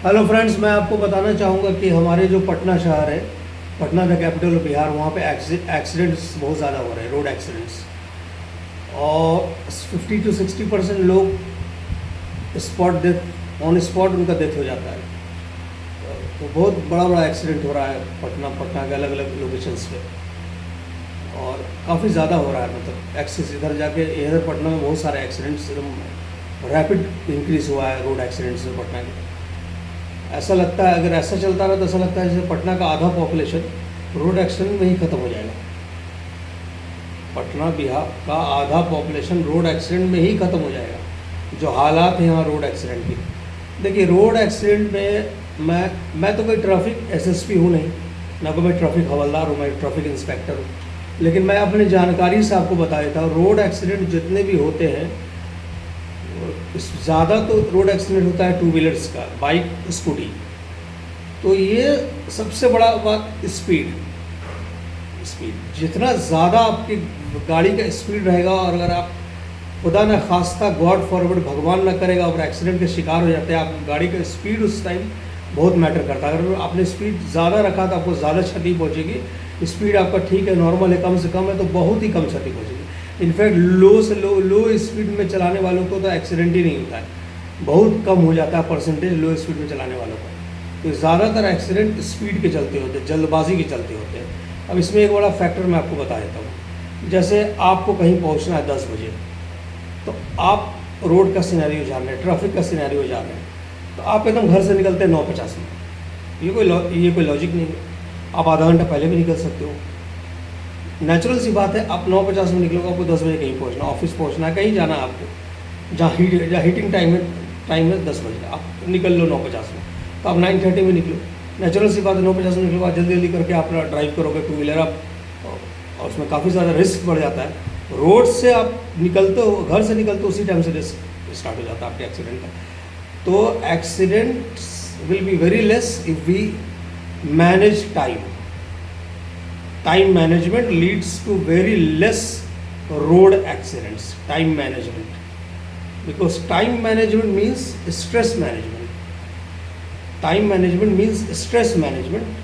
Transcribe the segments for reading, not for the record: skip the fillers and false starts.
Hello friends, मैं आपको बताना चाहूँगा कि हमारे जो पटना शहर है, Patna the capital of Bihar, वहाँ पे एक्सीडेंट्स बहुत ज़्यादा हो रहे हैं, रोड एक्सीडेंट्स। और 50 to 60% लोग स्पॉट डेथ, ऑन स्पॉट उनका डेथ हो जाता है। तो बहुत बड़ा बड़ा एक्सीडेंट हो रहा है पटना के अलग अलग लोकेशंस पे, और काफ़ी ज़्यादा हो रहा है। मतलब एक्सेस इधर जाके इधर पटना में बहुत सारे एक्सीडेंट्स एकदम रैपिड इंक्रीज़ हुआ है रोड एक्सीडेंट्स में पटना के। ऐसा लगता है अगर ऐसा चलता रहा तो ऐसा लगता है जैसे पटना का आधा पॉपुलेशन रोड एक्सीडेंट में ही ख़त्म हो जाएगा। पटना बिहार का आधा पॉपुलेशन रोड एक्सीडेंट में ही ख़त्म हो जाएगा। जो हालात हैं यहाँ रोड एक्सीडेंट की, देखिए रोड एक्सीडेंट में मैं तो कोई ट्रैफिक एसएसपी हूँ नहीं, ना कोई मैं ट्रैफिक हवलदार हूँ, मैं ट्रैफिक इंस्पेक्टर हूँ, लेकिन मैं अपनी जानकारी से आपको बता देता हूँ। रोड एक्सीडेंट जितने भी होते हैं, ज़्यादा तो रोड एक्सीडेंट होता है टू व्हीलर्स का, बाइक स्कूटी। तो ये सबसे बड़ा बात स्पीड जितना ज़्यादा आपकी गाड़ी का स्पीड रहेगा, और अगर आप खुदा न खास्ता गॉड फॉरवर्ड भगवान न करेगा और एक्सीडेंट के शिकार हो जाते हैं, आप गाड़ी का स्पीड उस टाइम बहुत मैटर करता है। अगर आपने स्पीड ज़्यादा रखा तो आपको ज़्यादा क्षति पहुंचेगी। स्पीड आपका ठीक है, नॉर्मल है, कम से कम है, तो बहुत ही कम क्षति पहुंचेगी। इनफैक्ट लो से लो स्पीड में चलाने वालों को तो एक्सीडेंट ही नहीं होता है, बहुत कम हो जाता है परसेंटेज लो स्पीड में चलाने वालों का। तो ज़्यादातर एक्सीडेंट स्पीड के चलते होते हैं, जल्दबाजी के चलते होते हैं। अब इसमें एक बड़ा फैक्टर मैं आपको बता देता हूँ। जैसे आपको कहीं पहुँचना है 10 बजे, तो आप रोड का सिनेरियो जान रहे हैं, ट्रैफिक का सिनेरियो जान रहे हैं, तो आप एकदम घर से निकलते हैं 9:50 में। ये कोई लॉजिक नहीं है। आप आधा घंटा पहले भी निकल सकते हो। नेचुरल सी बात है, आप 9:50 में निकलोगे, आपको 10 बजे कहीं पहुंचना, ऑफिस पहुंचना है, कहीं जाना है आपको, जहाँ हीटिंग टाइम है 10 बजे, आप निकल लो 9:50 में, तो आप 9:30 में निकलो। नेचुरल सी बात है, 9:50 में निकलो, जल्दी जल्दी करके आप ड्राइव करोगे टू व्हीलर आप, और उसमें काफ़ी ज़्यादा रिस्क बढ़ जाता है। रोड से आप निकलते हो, घर से निकलते हो, उसी टाइम से रिस्क स्टार्ट हो जाता है आपके एक्सीडेंट का। तो accidents will be very less if we manage time. Time management leads to very less road accidents. Time management, because time management means stress management. Time management means stress management,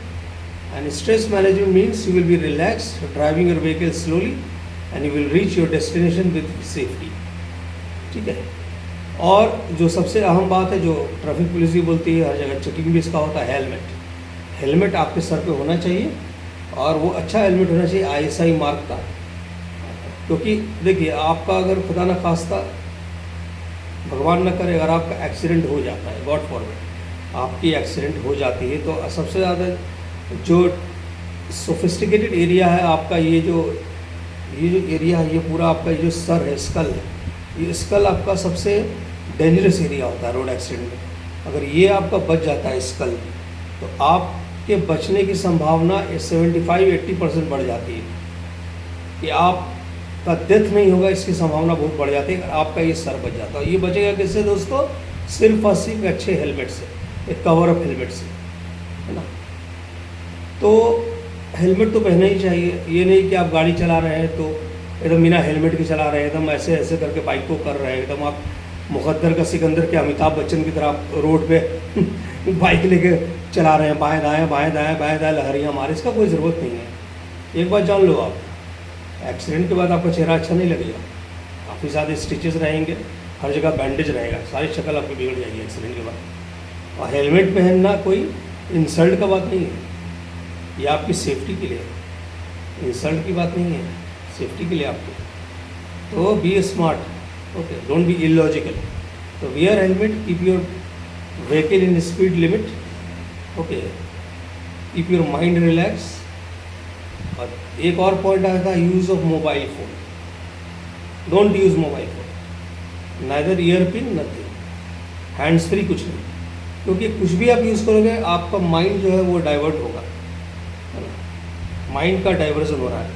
and stress management means you will be relaxed, driving your vehicle slowly, and you will reach your destination with safety। ठीक है। और जो सबसे अहम बात है, जो traffic police भी बोलती है, हर जगह चेकिंग भी इसका होता है, हेलमेट आपके सर पे होना चाहिए, और वो अच्छा हेलमेट होना चाहिए ISI मार्क का। क्योंकि देखिए, आपका अगर खुदा न खास्ता भगवान न करे, अगर आपका एक्सीडेंट हो जाता है, गॉड फॉरवर्ड आपकी एक्सीडेंट हो जाती है, तो सबसे ज़्यादा जो सोफिस्टिकेटेड एरिया है आपका, ये जो एरिया है, ये पूरा आपका ये जो सर है, स्कल है, ये स्कल आपका सबसे डेंजरस एरिया होता है रोड एक्सीडेंट में। अगर ये आपका बच जाता है स्कल, तो आपके बचने की संभावना 75-80% बढ़ जाती है कि आपका डेथ नहीं होगा, इसकी संभावना बहुत बढ़ जाती है अगर आपका ये सर बच जाता है। ये बचेगा किससे दोस्तों? सिर्फ और सिर्फ अच्छे हेलमेट से, एक कवर अप हेलमेट से, है ना। तो हेलमेट तो पहनना ही चाहिए। ये नहीं कि आप गाड़ी चला रहे हैं तो एकदम बिना हेलमेट के चला रहे हैं, एकदम ऐसे ऐसे करके बाइक को कर रहे हैं, एकदम आप मुकद्दर का सिकंदर के अमिताभ बच्चन की तरह आप रोड पे बाइक लेके चला रहे हैं, बाएं दाएं बाएं दाएं बाएं दाएं लहरियाँ मारे। इसका कोई ज़रूरत नहीं है। एक बात जान लो, आप एक्सीडेंट के बाद आपका चेहरा अच्छा नहीं लगेगा, काफ़ी ज़्यादा स्टिचेस रहेंगे, हर जगह बैंडेज रहेगा, सारी शक्ल आपकी बिगड़ जाएगी एक्सीडेंट के बाद। और हेलमेट पहनना कोई इंसल्ट का बात नहीं है, ये आपकी सेफ्टी के लिए, इंसल्ट की बात नहीं है, सेफ्टी के लिए आपकी। तो be smart, okay, don't be illogical. तो wear helmet, keep your vehicle in speed limit, okay, keep your mind relax. और एक और पॉइंट आया था, use of mobile phone, don't use mobile phone, neither ear pin, nothing, hands free, कुछ नहीं। क्योंकि कुछ भी आप यूज़ करोगे, आपका माइंड जो है वो डाइवर्ट होगा, है ना, माइंड का डाइवर्जन हो रहा है।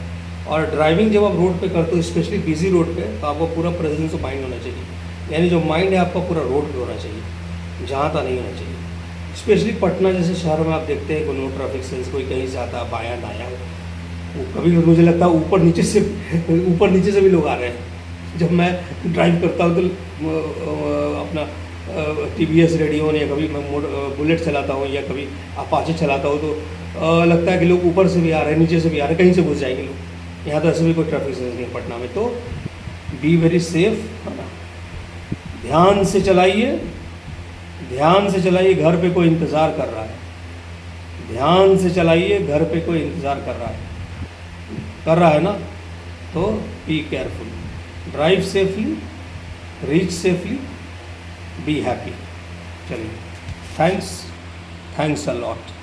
और ड्राइविंग जब आप रोड पे करते हो, स्पेशली बिजी रोड पे, तो आपको पूरा प्रेजेंस ऑफ माइंड होना चाहिए, यानी जो माइंड है आपका पूरा रोड पे होना चाहिए, जहाँ तक नहीं होना चाहिए। स्पेशली पटना जैसे शहर में आप देखते हैं, कोई नो ट्रैफिक सेंस, कोई कहीं से आता है बायाँ दायाँ, कभी मुझे लगता है ऊपर नीचे से भी लोग आ रहे हैं। जब मैं ड्राइव करता हूँ तो अपना TVS रेडियो या कभी मैं बुलेट चलाता हूँ या कभी अपाचे चलाता हूँ तो लगता है कि लोग ऊपर से भी आ रहे हैं, नीचे से भी आ रहे हैं, कहीं से घुस जाएंगे लोग। यहाँ तो ऐसे भी कोई ट्रैफिक सेंस नहीं है पटना में। तो बी वेरी सेफ, है ना। ध्यान से चलाइए, ध्यान से चलाइए, घर पे कोई इंतज़ार कर रहा है। ध्यान से चलाइए, घर पे कोई इंतज़ार कर रहा है ना। तो be careful, drive safely, reach safely, be happy. चलिए, थैंक्स अ लॉट।